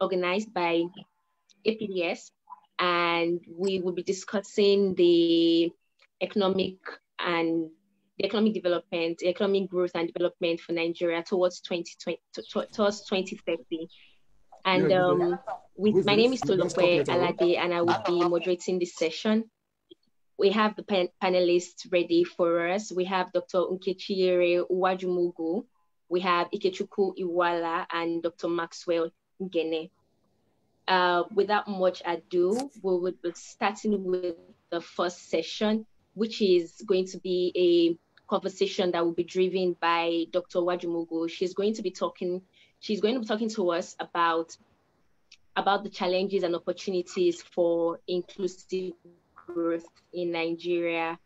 organized by APDS, and we will be discussing the economic development, economic growth and development for Nigeria towards 2030. And my name is Tolokwe Alade, and I will be moderating this session. We have the panelists ready for us. We have Dr. Nkechiere Uwajumugu, we have Ikechukwu Iwala, and Dr. Maxwell Ngene. Without much ado, we will be starting with the first session, which is going to be a conversation that will be driven by Dr. Uwajumugu. She's going to be talking to us about the challenges and opportunities for inclusive growth in Nigeria.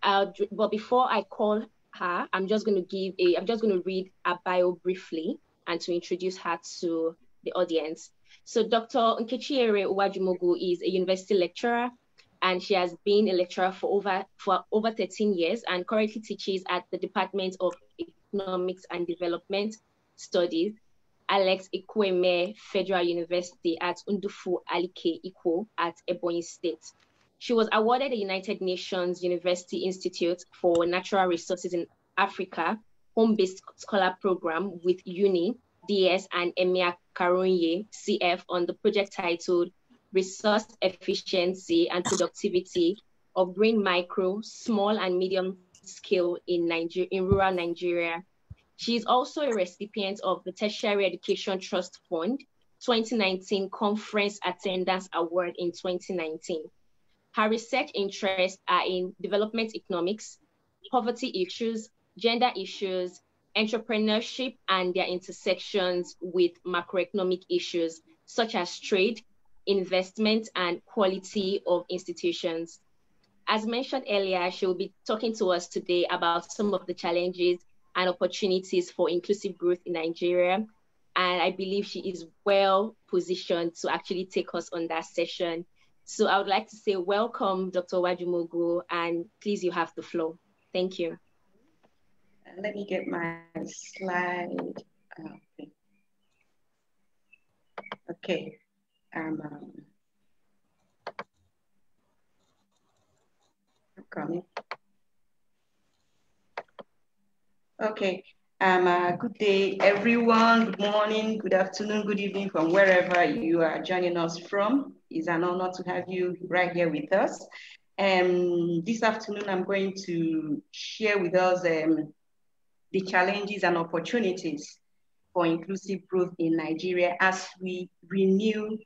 But before I call her, I'm just going to read a bio briefly and to introduce her to the audience. So Dr. Nkechiere Uwajumugu is a university lecturer, and she has been a lecturer for over 13 years and currently teaches at the Department of Economics and Development Studies, Alex Ekwueme Federal University at Ndufu Alike Ikwo at Ebonyi State. She was awarded the United Nations University Institute for Natural Resources in Africa home-based scholar program with UNI, DS, and Emia Karunye, CF, on the project titled Resource Efficiency and Productivity of Green Micro, Small and Medium Scale in rural Nigeria. She is also a recipient of the Tertiary Education Trust Fund 2019 Conference Attendance Award in 2019. Her research interests are in development economics, poverty issues, gender issues, entrepreneurship, and their intersections with macroeconomic issues such as trade, investment, and quality of institutions. As mentioned earlier, she will be talking to us today about some of the challenges and opportunities for inclusive growth in Nigeria. And I believe she is well positioned to actually take us on that session. So I would like to say welcome, Dr. Uwajumugu, and please, you have the floor. Thank you. Let me get my slide. Okay. I'm coming. Okay. Good day, everyone. Good morning, good afternoon, good evening from wherever you are joining us from. It's an honor to have you right here with us. This afternoon, I'm going to share with us the challenges and opportunities for inclusive growth in Nigeria as we renew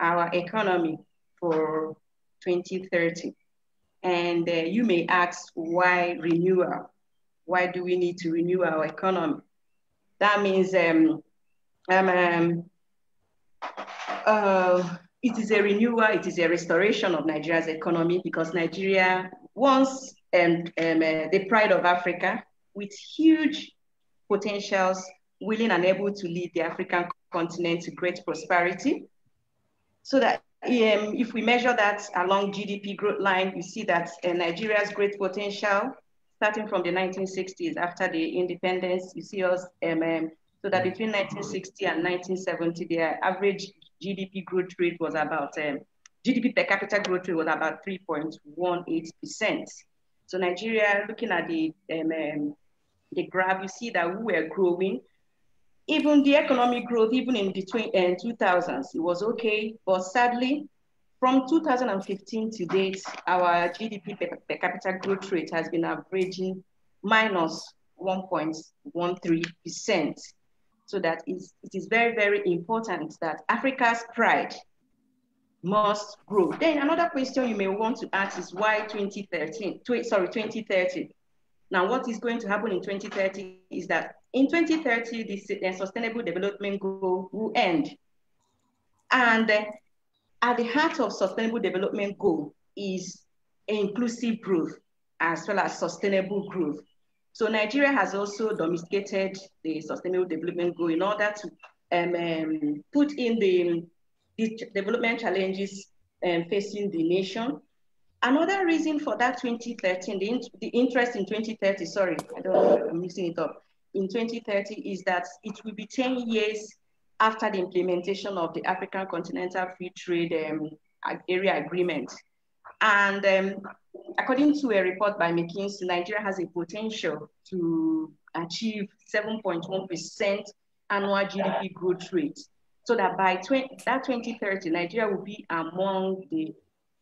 our economy for 2030. And you may ask, why renewal? Why do we need to renew our economy? That means it is a renewal, it is a restoration of Nigeria's economy, because Nigeria once the pride of Africa with huge potentials, willing and able to lead the African continent to great prosperity. So that if we measure that along GDP growth line, you see that Nigeria's great potential, starting from the 1960s after the independence, you see us, so that between 1960 and 1970, their average GDP growth rate was about, GDP per capita growth rate was about 3.18%. So Nigeria, looking at the graph, you see that we were growing. Even the economic growth, even in the 2000s, it was okay, but sadly, from 2015 to date, our GDP per capita growth rate has been averaging minus 1.13%. So that it is very, very important that Africa's pride must grow. Then another question you may want to ask is why 2030? Now, what is going to happen in 2030 is that in 2030, the Sustainable Development Goal will end. And at the heart of Sustainable Development Goal is inclusive growth as well as sustainable growth. So Nigeria has also domesticated the Sustainable Development Goal in order to put in the development challenges facing the nation. Another reason for that 2030, the interest in 2030, sorry, I don't know, I'm mixing it up, in 2030 is that it will be 10 years after the implementation of the African Continental Free Trade Area Agreement. And according to a report by McKinsey, Nigeria has a potential to achieve 7.1% annual GDP growth rate. So that by 2030, Nigeria will be among the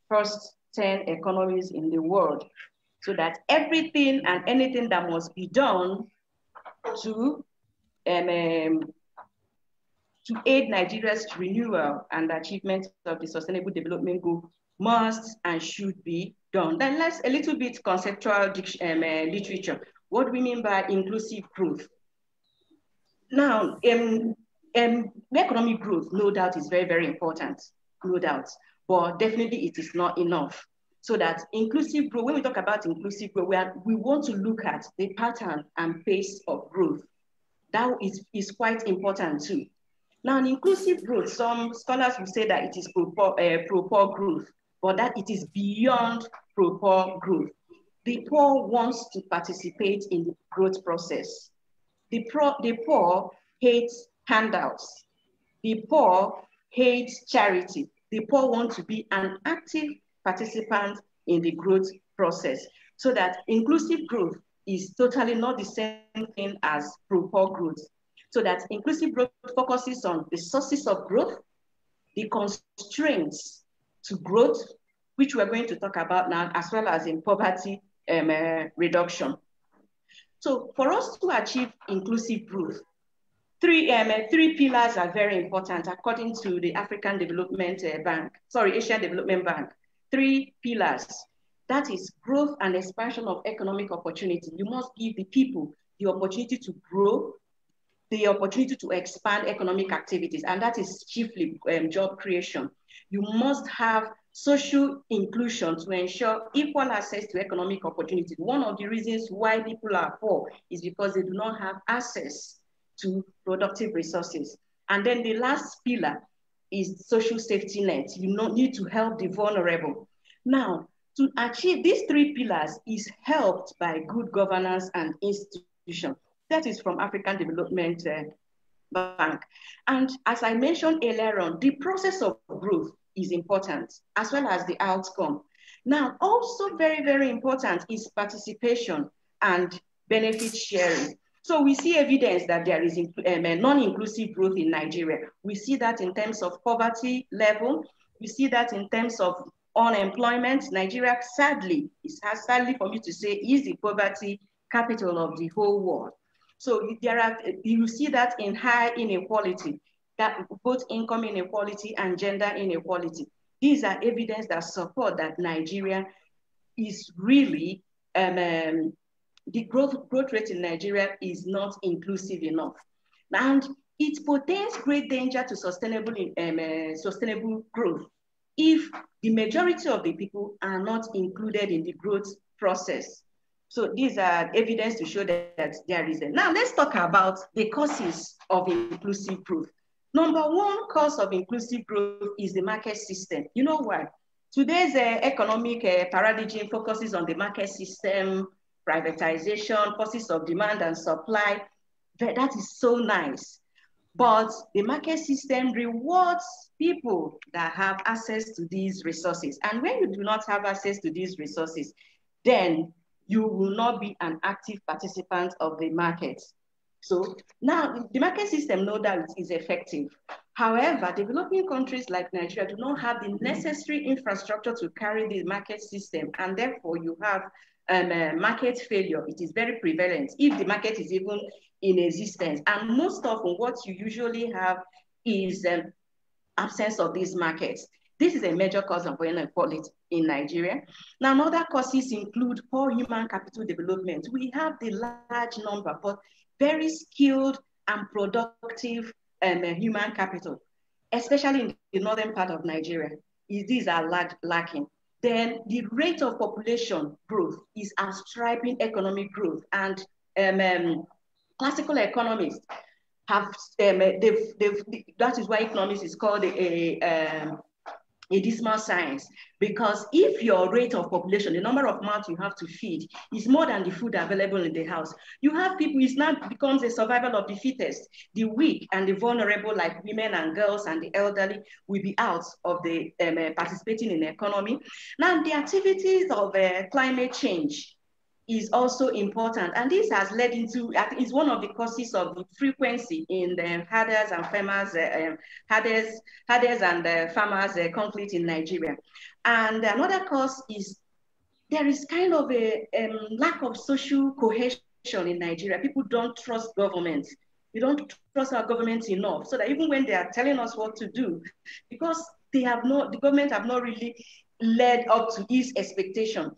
first 10 economies in the world. So that everything and anything that must be done to aid Nigeria's renewal and achievement of the Sustainable Development Goal must and should be done. Then let's a little bit conceptual literature. What do we mean by inclusive growth? Now, economic growth, no doubt, is very, very important, no doubt, but definitely it is not enough. So that inclusive growth, when we talk about inclusive growth, we want to look at the pattern and pace of growth. That is quite important too. Now, in inclusive growth, some scholars will say that it is pro-poor growth, but that it is beyond pro-poor growth. The poor wants to participate in the growth process. The poor hates handouts. The poor hates charity. The poor want to be an active participant in the growth process. So that inclusive growth is totally not the same thing as pro-poor growth. So that inclusive growth focuses on the sources of growth, the constraints to growth, which we're going to talk about now, as well as in poverty reduction. So for us to achieve inclusive growth, three pillars are very important according to the Asian Development Bank. 3 pillars. That is growth and expansion of economic opportunity. You must give the people the opportunity to grow, the opportunity to expand economic activities, and that is chiefly job creation. You must have social inclusion to ensure equal access to economic opportunity. One of the reasons why people are poor is because they do not have access to productive resources. And then the last pillar is social safety net. You need to help the vulnerable. Now, to achieve these 3 pillars is helped by good governance and institutions. That is from African Development Bank. And as I mentioned earlier on, the process of growth is important, as well as the outcome. Now, also very, very important is participation and benefit sharing. So we see evidence that there is non-inclusive growth in Nigeria. We see that in terms of poverty level. We see that in terms of unemployment. Nigeria, sadly for me to say, is the poverty capital of the whole world. So you see that in high inequality, that both income inequality and gender inequality. These are evidence that support that Nigeria is really, the growth rate in Nigeria is not inclusive enough. And it portends great danger to sustainable growth if the majority of the people are not included in the growth process. So these are evidence to show that there is a. Now let's talk about the causes of inclusive growth. Number 1 cause of inclusive growth is the market system. You know why? Today's economic paradigm focuses on the market system, privatization, forces of demand and supply. That is so nice. But the market system rewards people that have access to these resources. And when you do not have access to these resources, then you will not be an active participant of the market. So now the market system, no doubt, is effective. However, developing countries like Nigeria do not have the necessary infrastructure to carry the market system, and therefore you have market failure. It is very prevalent if the market is even in existence. And most often what you usually have is absence of these markets. This is a major cause of inequality in Nigeria. Now, other causes include poor human capital development. We have the large number, but very skilled and productive human capital, especially in the northern part of Nigeria. These are lacking. Then the rate of population growth is outstripping economic growth, and classical economists have, that is why economics is called a dismal science, because if your rate of population, the number of mouths you have to feed, is more than the food available in the house, you have people, it now becomes a survival of the fittest. The weak and the vulnerable, like women and girls and the elderly, will be out of the participating in the economy. Now, the activities of climate change is also important. And this has led into, is one of the causes of the frequency in the herders and farmers, farmers conflict in Nigeria. And another cause is there is kind of a lack of social cohesion in Nigeria. People don't trust government. We don't trust our government enough, so that even when they are telling us what to do, because the government have not really led up to its expectation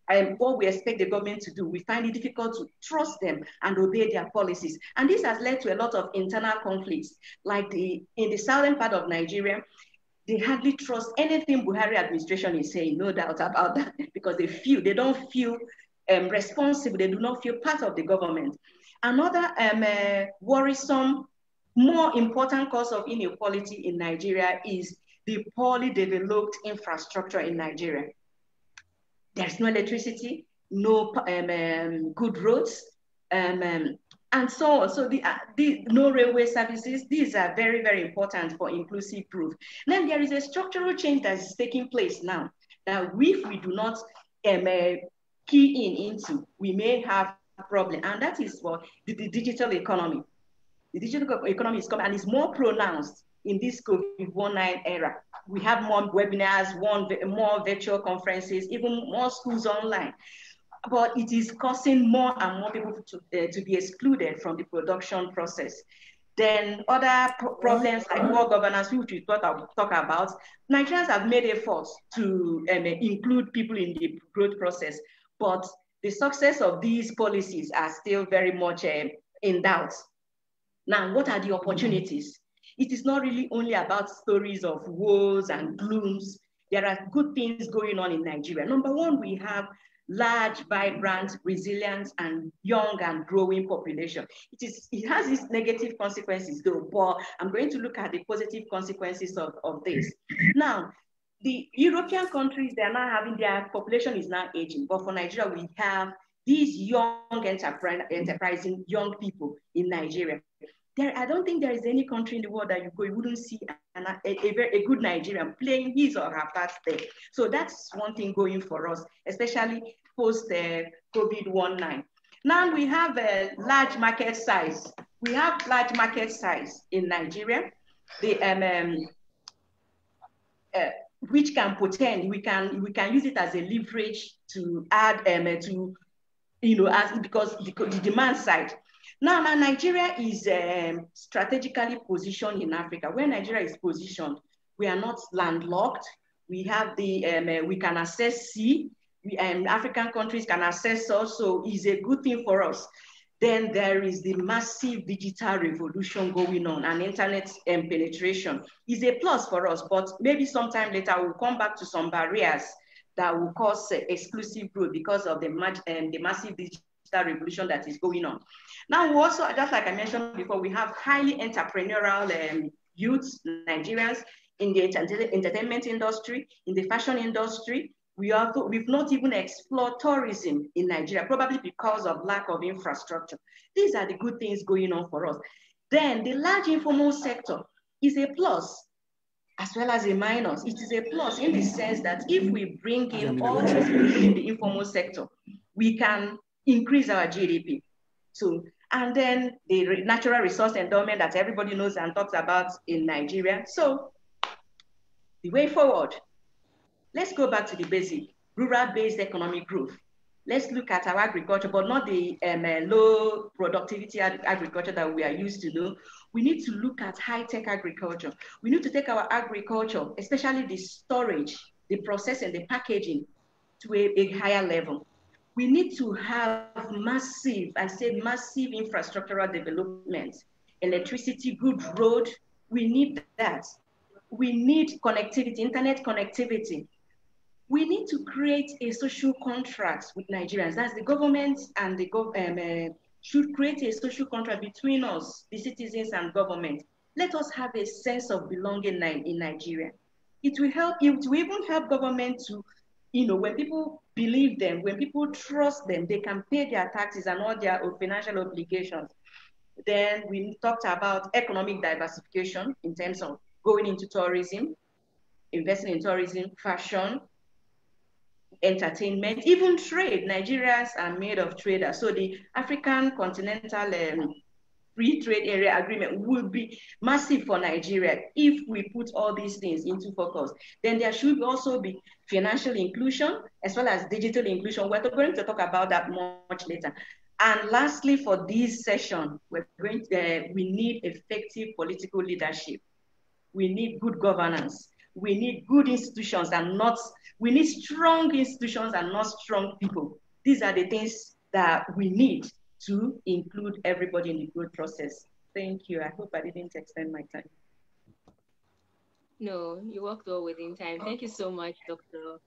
and what we expect the government to do, we find it difficult to trust them and obey their policies. And this has led to a lot of internal conflicts. Like in the southern part of Nigeria, they hardly trust anything Buhari administration is saying, no doubt about that, because they don't feel responsible, they do not feel part of the government. Another worrisome, more important cause of inequality in Nigeria is the poorly developed infrastructure in Nigeria. There's no electricity, no good roads, and so on. So no railway services. These are very, very important for inclusive growth. Then there is a structural change that is taking place now that if we do not key into, we may have a problem. And that is what the digital economy. The digital economy is coming and is more pronounced in this COVID-19 era. We have more webinars, more virtual conferences, even more schools online. But it is causing more and more people to be excluded from the production process. Then other problems like poor governance, which we talk about, Nigerians have made efforts to include people in the growth process, but the success of these policies are still very much in doubt. Now, what are the opportunities? It is not really only about stories of woes and glooms. There are good things going on in Nigeria. Number one, we have large, vibrant, resilient, and young and growing population. It has its negative consequences though, but I'm going to look at the positive consequences of this. Now, the European countries, they are now having, their population is now aging, but for Nigeria, we have these young enterprising young people in Nigeria. I don't think there is any country in the world that you wouldn't see a good Nigerian playing his or her part there. So that's one thing going for us, especially post COVID-19. Now we have a large market size. We have large market size in Nigeria, which can pretend we can use it as a leverage to add because the demand side. Now Nigeria is strategically positioned in Africa. Where Nigeria is positioned, we are not landlocked. We have we can access sea. African countries can access us, so it's a good thing for us. Then there is the massive digital revolution going on, and internet penetration is a plus for us, but maybe sometime later we'll come back to some barriers that will cause exclusive growth because of the massive digital revolution that is going on. Now, we also, just like I mentioned before, we have highly entrepreneurial youths, Nigerians, in the entertainment industry, in the fashion industry. We've not even explored tourism in Nigeria, probably because of lack of infrastructure. These are the good things going on for us. Then the large informal sector is a plus as well as a minus. It is a plus in the sense that if we bring in all these people in the informal sector, we can increase our GDP. So, and then the natural resource endowment that everybody knows and talks about in Nigeria. So the way forward, let's go back to the basic, rural-based economic growth. Let's look at our agriculture, but not the low productivity agriculture that we are used to do. We need to look at high-tech agriculture. We need to take our agriculture, especially the storage, the processing, the packaging, to a higher level. We need to have massive infrastructural development, electricity, good road. We need that. We need connectivity, internet connectivity. We need to create a social contract with Nigerians. That's the government and the government should create a social contract between us, the citizens and government. Let us have a sense of belonging in Nigeria. It will help, it will even help government to, when people believe them, when people trust them, they can pay their taxes and all their financial obligations. Then we talked about economic diversification in terms of going into tourism, investing in tourism, fashion, entertainment, even trade. Nigerians are made of traders. So the African Continental Free Trade Area Agreement will be massive for Nigeria if we put all these things into focus. Then there should also be financial inclusion as well as digital inclusion. We're going to talk about that much later. And lastly, for this session, we need effective political leadership. We need good governance. We need good institutions and we need strong institutions and not strong people. These are the things that we need to include everybody in the growth process. Thank you. I hope I didn't extend my time. No, you worked well within time. Thank you so much, Doctor.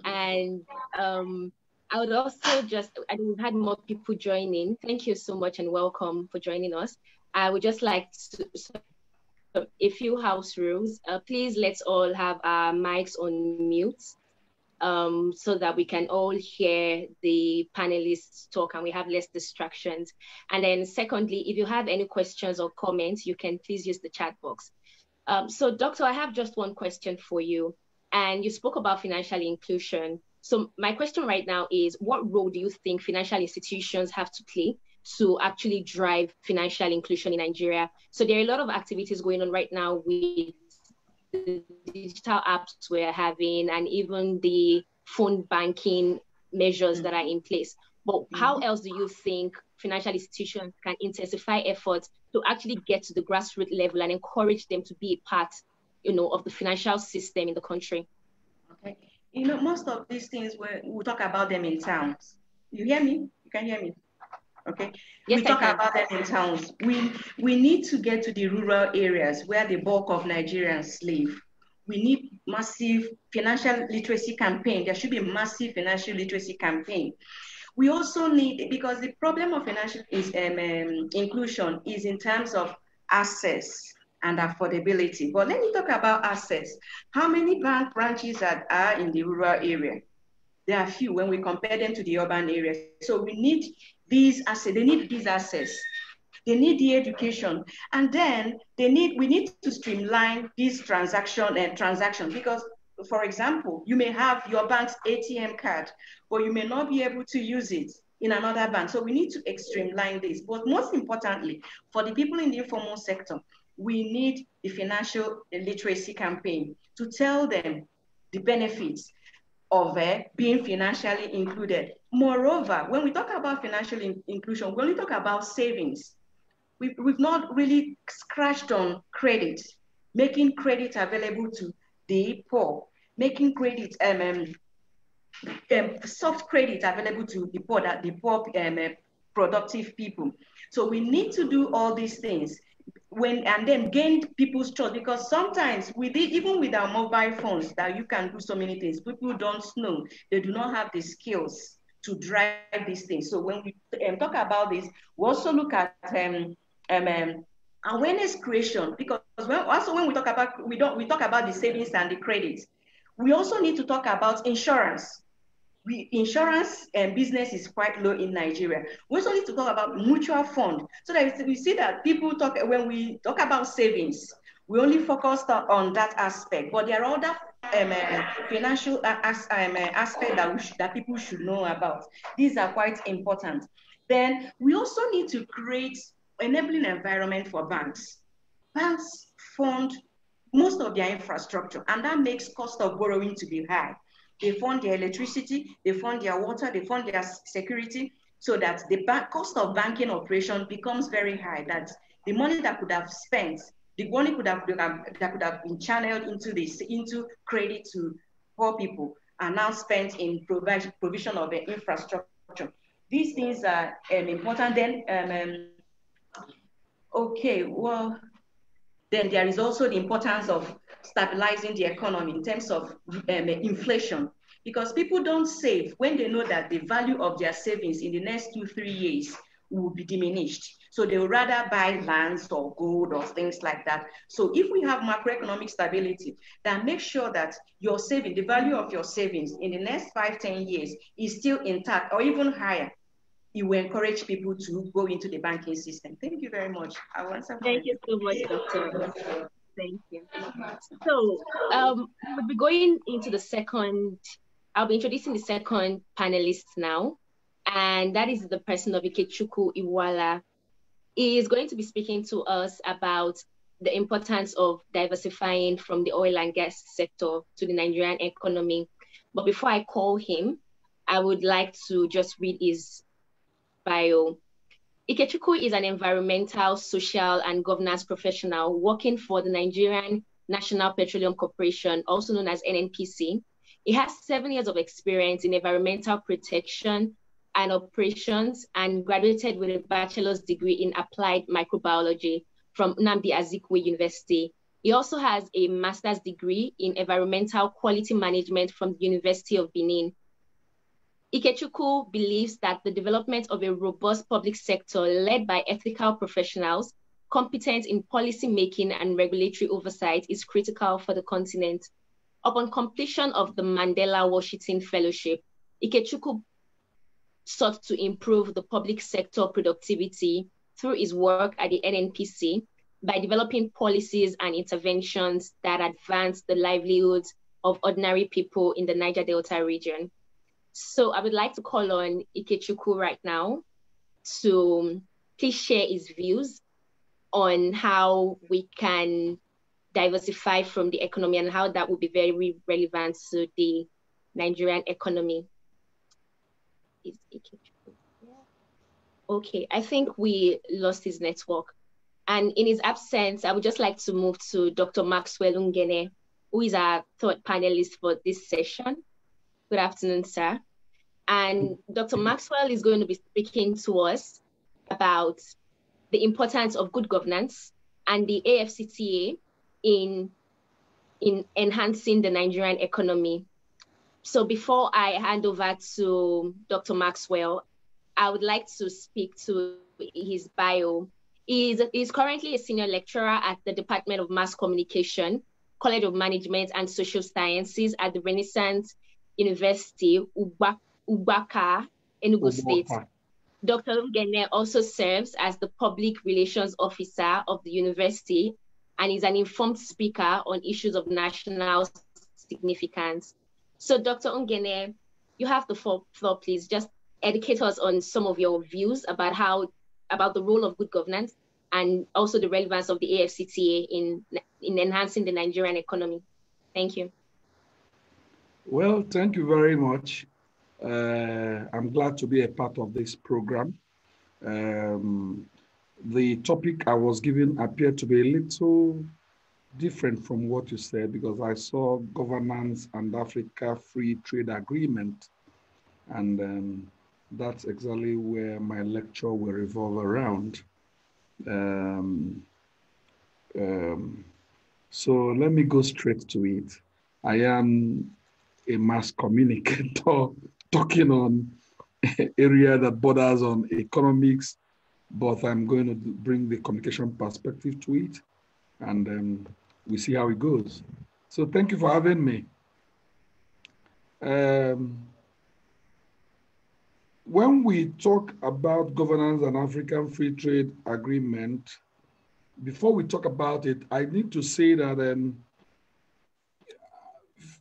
And I would also we've had more people joining. Thank you so much and welcome for joining us. I would just like to, a few house rules. Please let's all have our mics on mute so that we can all hear the panelists talk and we have less distractions. And then secondly, if you have any questions or comments, you can please use the chat box. So Doctor, I have just one question for you. And you spoke about financial inclusion. So my question right now is, what role do you think financial institutions have to play to actually drive financial inclusion in Nigeria? So there are a lot of activities going on right now with the digital apps we're having and even the phone banking measures that are in place. But how else do you think financial institutions can intensify efforts to actually get to the grassroots level and encourage them to be a part, of the financial system in the country? Okay. Most of these things, we'll talk about them in towns. You hear me? You can hear me? Okay. Yes, we talk about them in towns. We need to get to the rural areas where the bulk of Nigerians live. We need massive financial literacy campaign. There should be a massive financial literacy campaign. We also need, because the problem of financial inclusion is in terms of access and affordability. But let me talk about access. How many bank branches are in the rural area? There are few when we compare them to the urban areas. So we need these assets. They need these assets. They need the education, and then we need to streamline these transactions because, for example, you may have your bank's ATM card, but you may not be able to use it in another bank. So we need to streamline this. But most importantly, for the people in the informal sector, we need the financial literacy campaign to tell them the benefits of being financially included. Moreover, when we talk about financial inclusion, we only talk about savings. We've not really scratched on credit, making credit available to the poor, making credit, soft credit available to the poor, productive people. So we need to do all these things and then gain people's trust, because sometimes even with our mobile phones that you can do so many things, people don't know, they do not have the skills to drive these things. So when we talk about this, we also look at awareness creation, because when we talk about we talk about the savings and the credit, we also need to talk about insurance. Insurance and business is quite low in Nigeria. We also need to talk about mutual fund, so that we see that people when we talk about savings, we only focused on that aspect, but there are other financial aspects that people should know about. These are quite important. Then we also need to create enabling environment for banks. Banks fund most of their infrastructure, and that makes cost of borrowing to be high. They fund their electricity, they fund their water, they fund their security, so that the cost of banking operation becomes very high, that the money that could have spent, the money that could have been channeled into credit to poor people are now spent in provision of infrastructure. These things are important. Then, okay, well, then there is also the importance of stabilizing the economy in terms of inflation, because people don't save when they know that the value of their savings in the next 2-3 years will be diminished. So they would rather buy lands or gold or things like that. So if we have macroeconomic stability, then make sure that your saving, the value of your savings in the next 5-10 years is still intact or even higher. You will encourage people to go into the banking system. Thank you very much. I will answer. Thank you so much, Dr. Thank you. So we'll be going into the second, I'll be introducing the second panelist now, and that is the person of Ikechukwu Iwuala. He is going to be speaking to us about the importance of diversifying from the oil and gas sector to the Nigerian economy. But before I call him, I would like to just read his bio. Ikechukwu is an environmental, social, and governance professional working for the Nigerian National Petroleum Corporation, also known as NNPC. He has 7 years of experience in environmental protection and operations and graduated with a bachelor's degree in applied microbiology from Nnamdi Azikiwe University. He also has a master's degree in environmental quality management from the University of Benin. Ikechukwu believes that the development of a robust public sector led by ethical professionals, competent in policy making and regulatory oversight is critical for the continent. Upon completion of the Mandela Washington Fellowship, Ikechukwu sought to improve the public sector productivity through his work at the NNPC by developing policies and interventions that advance the livelihoods of ordinary people in the Niger Delta region. So I would like to call on Ikechukwu right now to please share his views on how we can diversify from the economy and how that would be very relevant to the Nigerian economy. Is Ikechukwu? Okay, I think we lost his network. And in his absence, I would just like to move to Dr. Maxwell Ungene, who is our third panelist for this session. Good afternoon, sir. And Dr. Maxwell is going to be speaking to us about the importance of good governance and the AFCTA in enhancing the Nigerian economy. So before I hand over to Dr. Maxwell, I would like to speak to his bio. He's currently a senior lecturer at the Department of Mass Communication, College of Management and Social Sciences at the Renaissance University, Ubaka, Enugu State. Dr. Ungene also serves as the Public Relations Officer of the university and is an informed speaker on issues of national significance. So Dr. Ungene, you have the floor, please. Just educate us on some of your views about the role of good governance and also the relevance of the AFCTA in enhancing the Nigerian economy. Thank you. Well, thank you very much. I'm glad to be a part of this program. The topic I was given appeared to be a little different from what you said, because I saw governance and Africa Free Trade Agreement, and that's exactly where my lecture will revolve around. So let me go straight to it. I am a mass communicator talking on an area that borders on economics, but I'm going to bring the communication perspective to it, and we see how it goes. So thank you for having me. When we talk about governance and African Free Trade Agreement, before we talk about it, I need to say that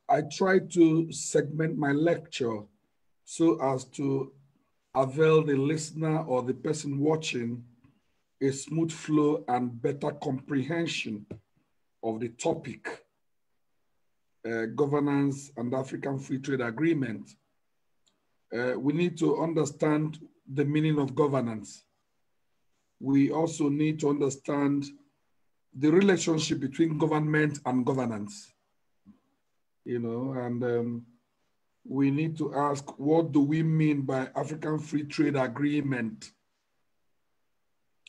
I try to segment my lecture so as to avail the listener or the person watching a smooth flow and better comprehension of the topic, governance and African Free Trade Agreement. We need to understand the meaning of governance. We also need to understand the relationship between government and governance. And we need to ask, what do we mean by African Free Trade Agreement?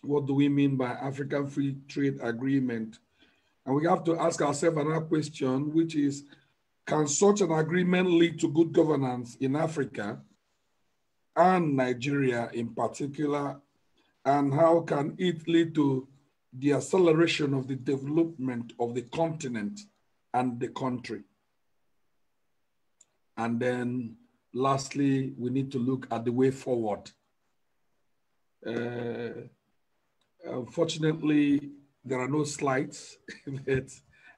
What do we mean by African Free Trade Agreement? And we have to ask ourselves another question, which is, can such an agreement lead to good governance in Africa and Nigeria in particular, and how can it lead to the acceleration of the development of the continent and the country. And then lastly, we need to look at the way forward. Unfortunately, there are no slides, but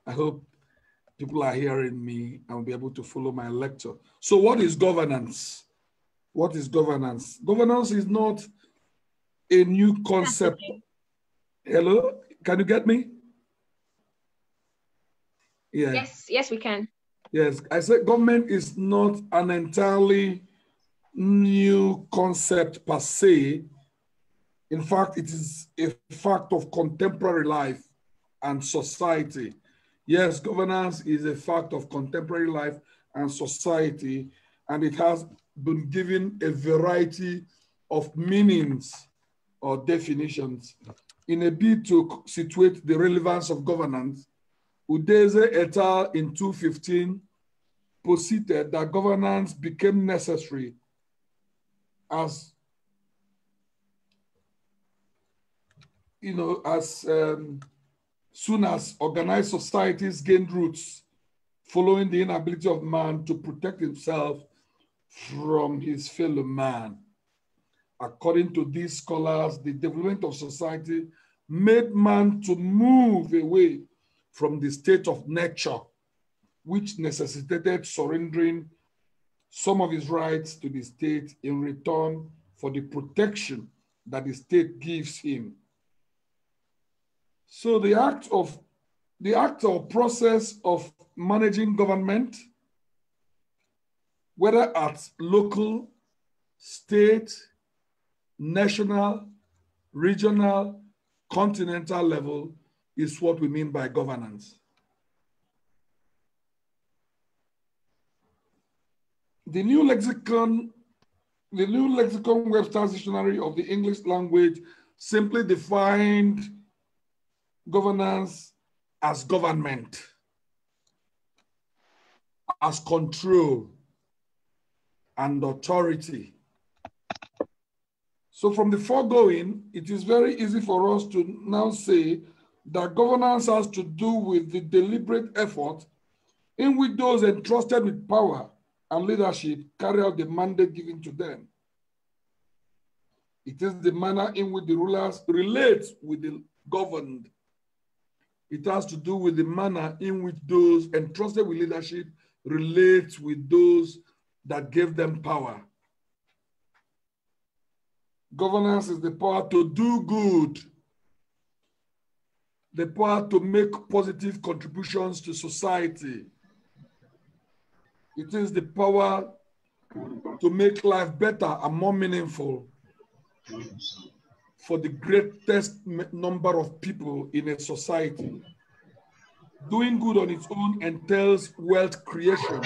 I hope people are hearing me and will be able to follow my lecture. So what is governance? What is governance? Governance is not a new concept. Hello, can you get me? Yeah. Yes, we can. Yes, I said government is not an entirely new concept per se. In fact, it is a fact of contemporary life and society. Yes, governance is a fact of contemporary life and society, and it has been given a variety of meanings or definitions. In a bid to situate the relevance of governance, Udeze et al. In 2015 posited that governance became necessary as soon as organized societies gained roots following the inability of man to protect himself from his fellow man. According to these scholars, the development of society made man to move away from the state of nature, which necessitated surrendering some of his rights to the state in return for the protection that the state gives him. So the act or process of managing government, whether at local, state, national, regional, continental level, is what we mean by governance. The new lexicon Webster's Dictionary of the English language simply defined governance as government, as control and authority. So from the foregoing, it is very easy for us to now say that governance has to do with the deliberate effort in which those entrusted with power and leadership carry out the mandate given to them. It is the manner in which the rulers relate with the governed. It has to do with the manner in which those entrusted with leadership relate with those that gave them power. Governance is the power to do good, the power to make positive contributions to society. It is the power to make life better and more meaningful for the greatest number of people in a society. Doing good on its own entails wealth creation.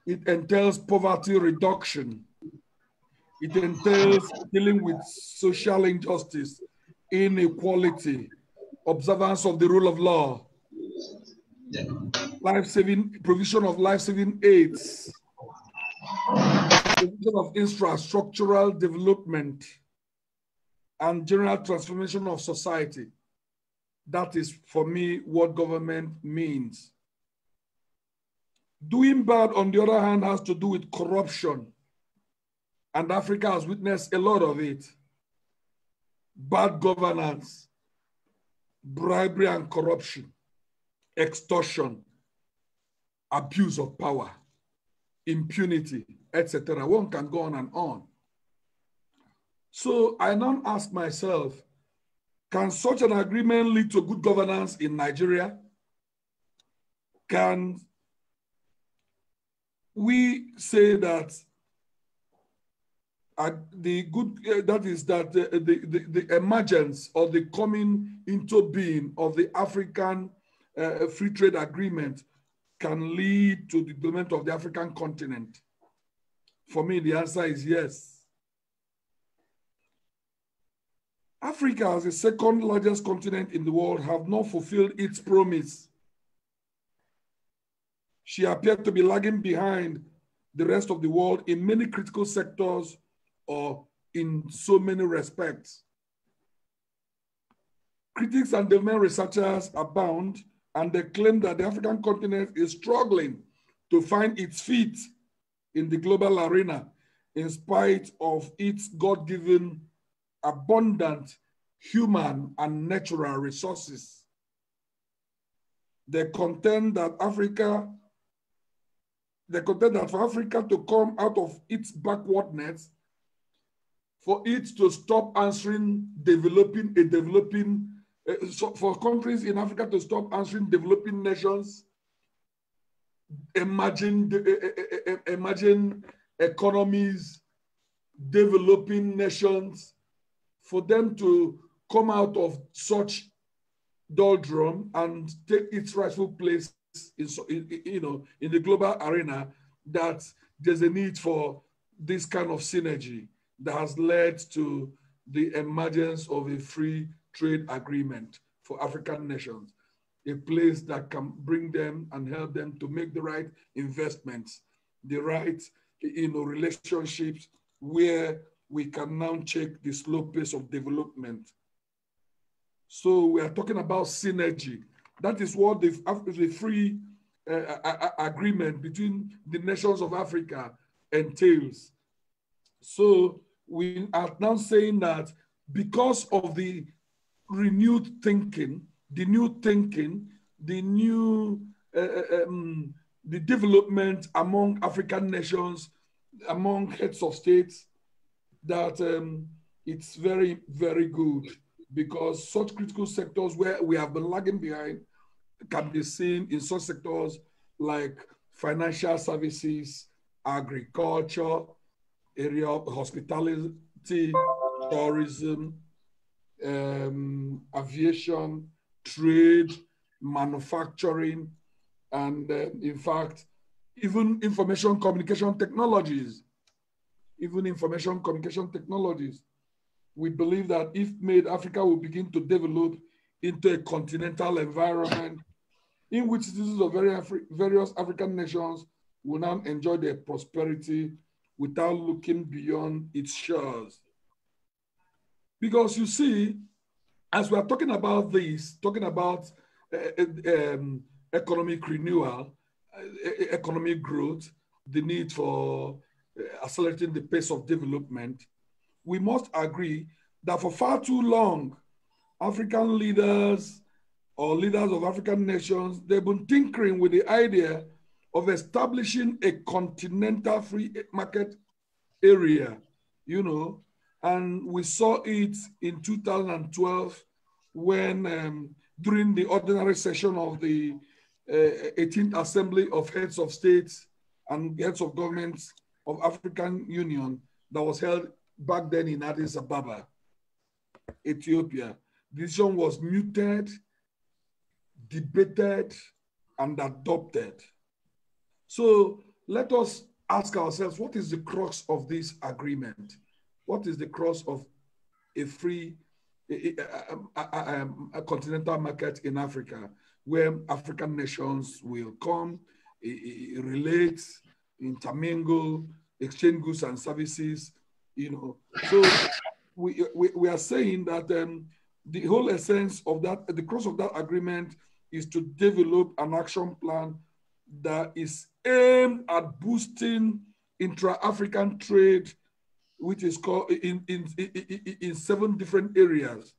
It entails poverty reduction. It entails dealing with social injustice, inequality, observance of the rule of law, provision of life-saving aids, provision of infrastructural development, and general transformation of society. That is, for me, what government means. Doing bad, on the other hand, has to do with corruption. And Africa has witnessed a lot of it. Bad governance, bribery and corruption, extortion, abuse of power, impunity, etc. One can go on and on. So I now ask myself, can such an agreement lead to good governance in Nigeria? Can we say that the emergence or the coming into being of the African Free Trade Agreement can lead to the development of the African continent? For me, the answer is yes. Africa, as the second largest continent in the world, have not fulfilled its promise. She appeared to be lagging behind the rest of the world in many critical sectors or in so many respects. Critics and development researchers abound, and they claim that the African continent is struggling to find its feet in the global arena in spite of its God-given abundant human and natural resources. They contend that for Africa to come out of its backwardness, for it to stop answering for countries in Africa to stop answering developing nations, emerging economies, developing nations, for them to come out of such doldrum and take its rightful place in the global arena, that there's a need for this kind of synergy that has led to the emergence of a free trade agreement for African nations, a place that can bring them and help them to make the right investments, the right relationships, where we can now check the slow pace of development. So we are talking about synergy. That is what the free agreement between the nations of Africa entails. So we are now saying that because of the renewed thinking, the development among African nations, among heads of states, that it's very, very good, because such critical sectors where we have been lagging behind can be seen in such sectors like financial services, agriculture, area of hospitality, tourism, aviation, trade, manufacturing, and in fact, even information communication technologies. We believe that if made, Africa will begin to develop into a continental environment in which citizens of various African nations will now enjoy their prosperity without looking beyond its shores. Because you see, as we are talking about economic renewal, economic growth, the need for accelerating the pace of development, we must agree that for far too long, African leaders or leaders of African nations, they've been tinkering with the idea of establishing a continental free market area, and we saw it in 2012 when during the ordinary session of the 18th Assembly of Heads of States and Heads of Governments of African Union that was held back then in Addis Ababa, Ethiopia. The decision was mooted, debated, and adopted. So let us ask ourselves, what is the crux of this agreement? What is the crux of a free a continental market in Africa, where African nations will come, relate, intermingle, exchange goods and services, So we are saying that the whole essence of that, the crux of that agreement, is to develop an action plan that is aimed at boosting intra-African trade, which is called in 7 different areas.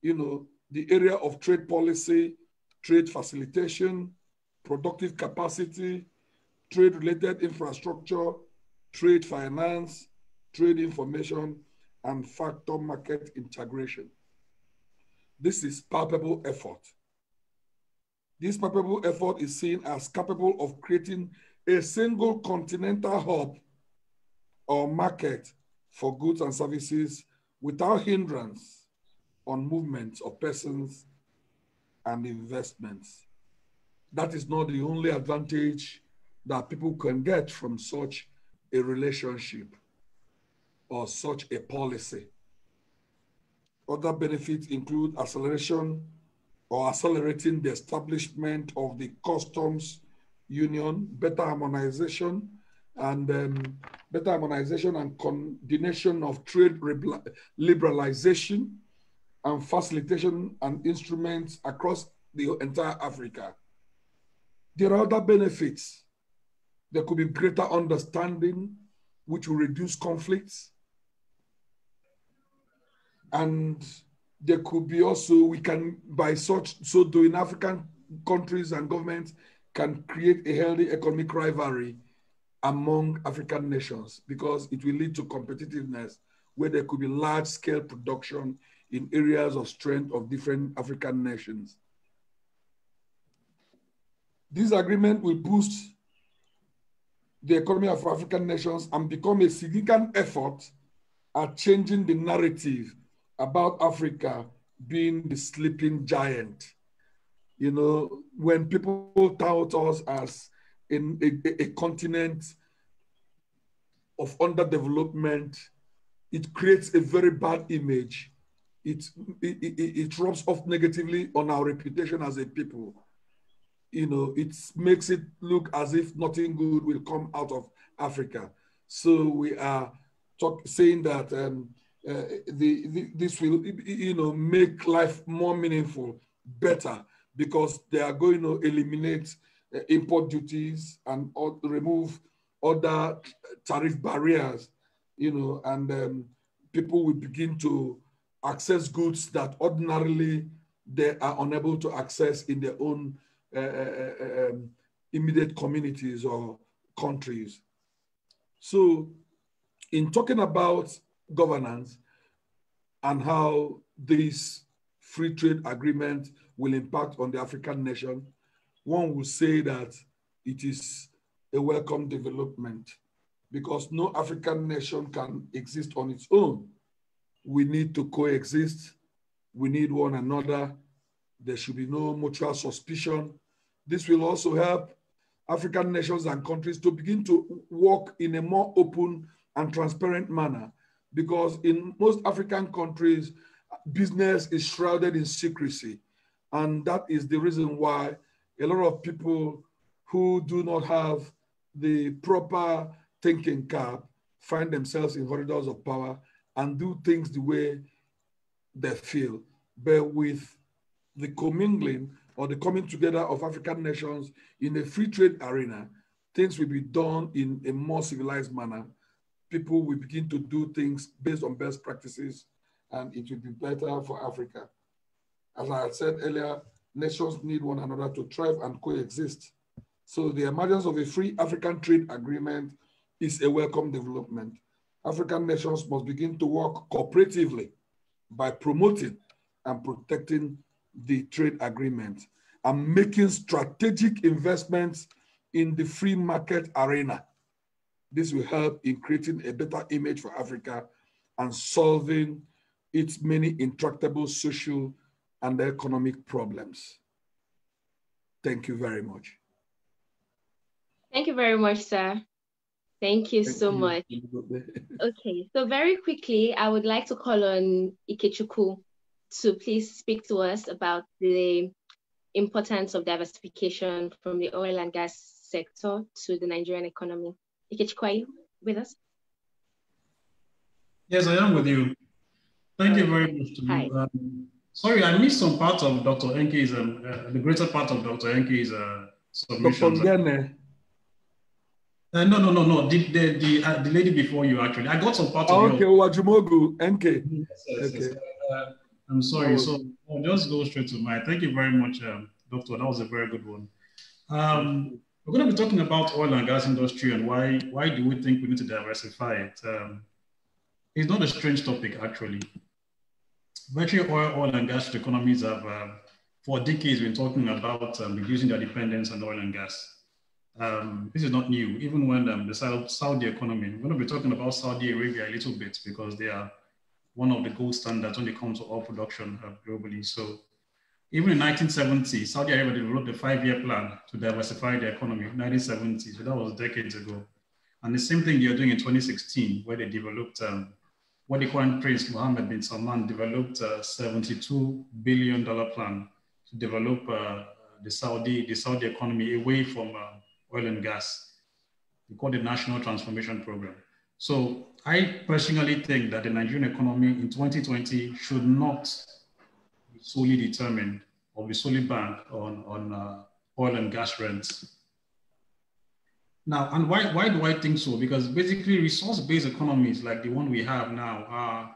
The area of trade policy, trade facilitation, productive capacity, trade-related infrastructure, trade finance, trade information, and factor market integration. This is palpable effort. This palpable effort is seen as capable of creating a single continental hub or market for goods and services without hindrance on movements of persons and investments. That is not the only advantage that people can get from such a relationship or such a policy. Other benefits include acceleration or accelerating the establishment of the customs union, better harmonization and coordination of trade liberalization, and facilitation and instruments across the entire Africa. There are other benefits. There could be greater understanding, which will reduce conflicts. And there could be also, we can, by so doing, African countries and governments can create a healthy economic rivalry among African nations, because it will lead to competitiveness where there could be large-scale production in areas of strength of different African nations. This agreement will boost the economy of African nations and become a significant effort at changing the narrative about Africa being the sleeping giant. You know, when people tout us as a continent of underdevelopment, it creates a very bad image. It rubs off negatively on our reputation as a people. You know, it makes it look as if nothing good will come out of Africa. So we are saying that this will, you know, make life more meaningful, better, because they are going to eliminate import duties and remove other tariff barriers, you know, and people will begin to access goods that ordinarily they are unable to access in their own immediate communities or countries. So in talking about governance and how this free trade agreement will impact on the African nation, one would say that it is a welcome development, because no African nation can exist on its own. We need to coexist. We need one another. There should be no mutual suspicion. This will also help African nations and countries to begin to work in a more open and transparent manner, because in most African countries, business is shrouded in secrecy. And that is the reason why a lot of people who do not have the proper thinking cap find themselves in corridors of power and do things the way they feel. But with the commingling or the coming together of African nations in a free trade arena, things will be done in a more civilized manner. People will begin to do things based on best practices, and it will be better for Africa. As I had said earlier, nations need one another to thrive and coexist. So the emergence of a free African trade agreement is a welcome development. African nations must begin to work cooperatively by promoting and protecting the trade agreement and making strategic investments in the free market arena. This will help in creating a better image for Africa and solving its many intractable social and economic problems. Thank you very much. Thank you very much, sir. Thank you so much. Okay, so very quickly, I would like to call on Ikechukwu to please speak to us about the importance of diversification from the oil and gas sector to the Nigerian economy. Ikechukwu, are you with us? Yes, I am with you. Thank you very much. Hi. Sorry, I missed some part of Dr. Enke's, the greater part of Dr. Enke's submissions. No. The lady before you, actually. I got some part of okay, Wajumogu, Enke. Yes. I'm sorry. So I'll just go straight to mine. Thank you very much, Doctor. That was a very good one. We're going to be talking about oil and gas industry and why do we think we need to diversify it. It's not a strange topic, actually. Virtually oil and gas economies have, for decades, been talking about reducing their dependence on oil and gas. This is not new. Even when the Saudi economy, we're going to be talking about Saudi Arabia a little bit because they are one of the gold standards when it comes to oil production globally. So even in 1970, Saudi Arabia developed a 5-year plan to diversify the economy, 1970. So that was decades ago. And the same thing they're doing in 2016, where they developed, what the Crown Prince Mohammed bin Salman developed a $72 billion plan to develop the Saudi economy away from oil and gas. We call it National Transformation Program. So I personally think that the Nigerian economy in 2020 should not solely determined or be solely bank on oil and gas rents. Now, and why do I think so? Because basically resource-based economies like the one we have now are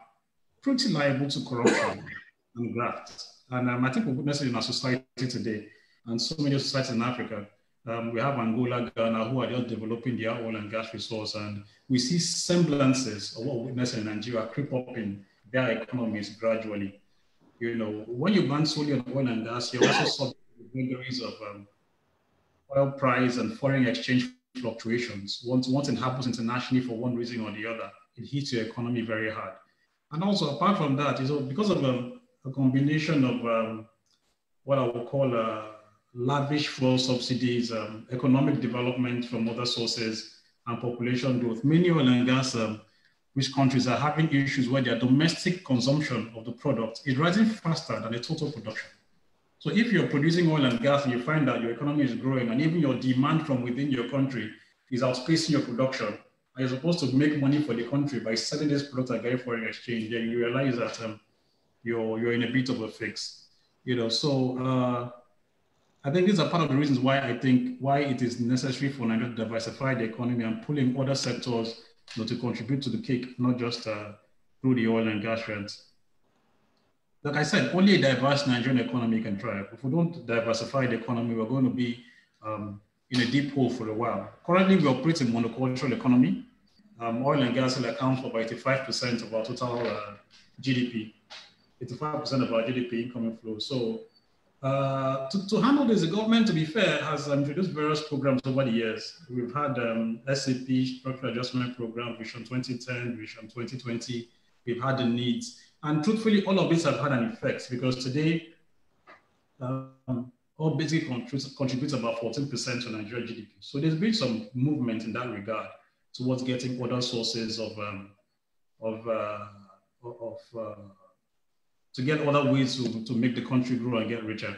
pretty liable to corruption and graft. And I think we're witnessing in our society today, and so many societies in Africa. We have Angola, Ghana, who are just developing their oil and gas resource, and we see semblances of what we're witnessing in Nigeria creep up in their economies gradually. You know, when you ban solely on oil and gas, you're also subject to the vagaries of oil price and foreign exchange fluctuations. Once it happens internationally for one reason or the other, it hits your economy very hard. And also, apart from that, because of a combination of what I would call lavish fuel subsidies, economic development from other sources, and population growth, many oil and gas rich countries are having issues where their domestic consumption of the product is rising faster than the total production. So if you're producing oil and gas and you find that your economy is growing and even your demand from within your country is outpacing your production, and you're supposed to make money for the country by selling this product and getting foreign exchange, then you realize that you're in a bit of a fix. You know, so I think these are part of the reasons why it is necessary for Nigeria to diversify the economy and pull in other sectors, you know, to contribute to the cake, not just through the oil and gas rents. Like I said, only a diverse Nigerian economy can thrive. If we don't diversify the economy, we're going to be in a deep hole for a while. Currently, we operate in monocultural economy. Oil and gas will account for about 85% of our total GDP, 85% of our GDP incoming flow. So to handle this, the government, to be fair, has introduced various programs over the years. We've had SAP, Structural Adjustment Program, Vision 2010, Vision 2020. We've had the needs. And truthfully, all of these have had an effect because today, all basically contributes about 14% to Nigeria GDP. So there's been some movement in that regard towards getting other sources to get other ways to make the country grow and get richer.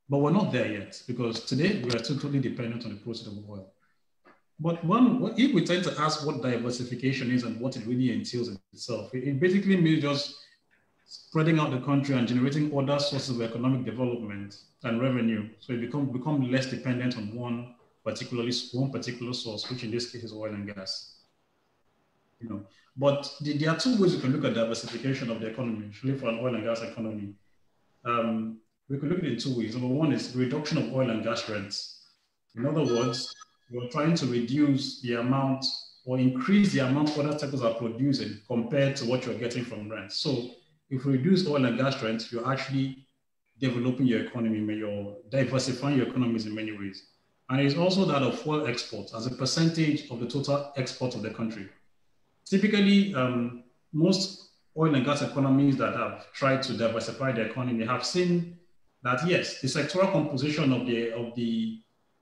But we're not there yet because today we are totally dependent on the process of oil. But if we tend to ask what diversification is and what it really entails in itself, it basically means just spreading out the country and generating other sources of economic development and revenue. So it become less dependent on one particular source, which in this case is oil and gas. You know, but there are two ways you can look at diversification of the economy, actually for an oil and gas economy. We can look at it in two ways. Number one is reduction of oil and gas rents. In other words, you're trying to reduce the amount or increase the amount other sectors are producing compared to what you're getting from rents. So if you reduce oil and gas rents, you're actually developing your economy, you're diversifying your economies in many ways. And it's also that of fuel exports as a percentage of the total export of the country. Typically, most oil and gas economies that have tried to diversify the economy have seen that, yes, the sectoral composition of the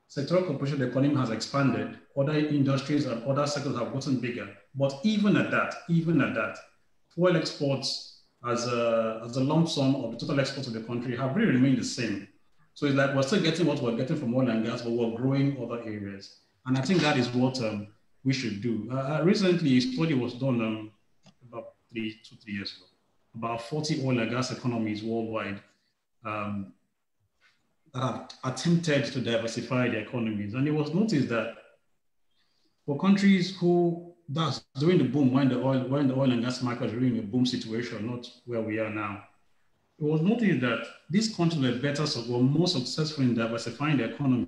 sectoral composition of the economy has expanded. Other industries and other sectors have gotten bigger. But even at that, fuel exports as a lump sum of the total exports of the country have really remained the same. So it's like we're still getting what we're getting from oil and gas, but we're growing other areas. And I think that is what we should do. Recently, a study was done about 2-3 years ago, about 40 oil and gas economies worldwide that have attempted to diversify their economies. And it was noticed that for countries that's during the boom, when the oil and gas market was really in a boom situation, not where we are now, it was noticed that these countries were more successful in diversifying their economy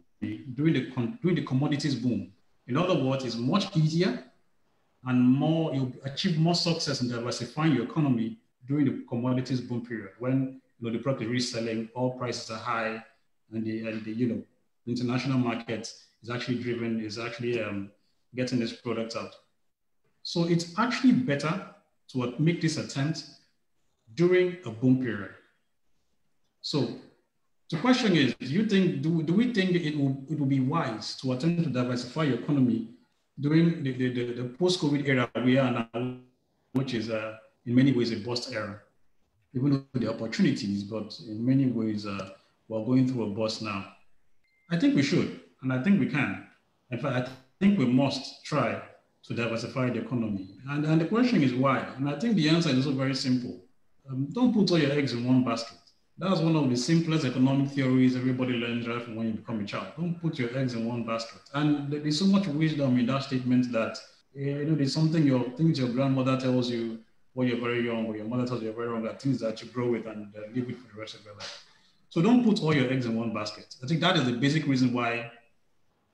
during the commodities boom. In other words, it's much easier and you'll achieve more success in diversifying your economy during the commodities boom period when the product is really selling, oil prices are high, and the international market is actually getting this product out. So it's actually better to make this attempt during a boom period. So the question is, do we think it will be wise to attempt to diversify your economy during the post-COVID era we are now, which is in many ways a bust era? Even though the opportunities, but in many ways we're going through a bust now. I think we should, and I think we can. In fact, I think we must try to diversify the economy. And the question is why? And I think the answer is also very simple. Don't put all your eggs in one basket. That's one of the simplest economic theories everybody learns right from when you become a child. Don't put your eggs in one basket. And there's so much wisdom in that statement that, there's something things your grandmother tells you when you're very young, or your mother tells you you're very young, that things that you grow with and live with for the rest of your life. So don't put all your eggs in one basket. I think that is the basic reason why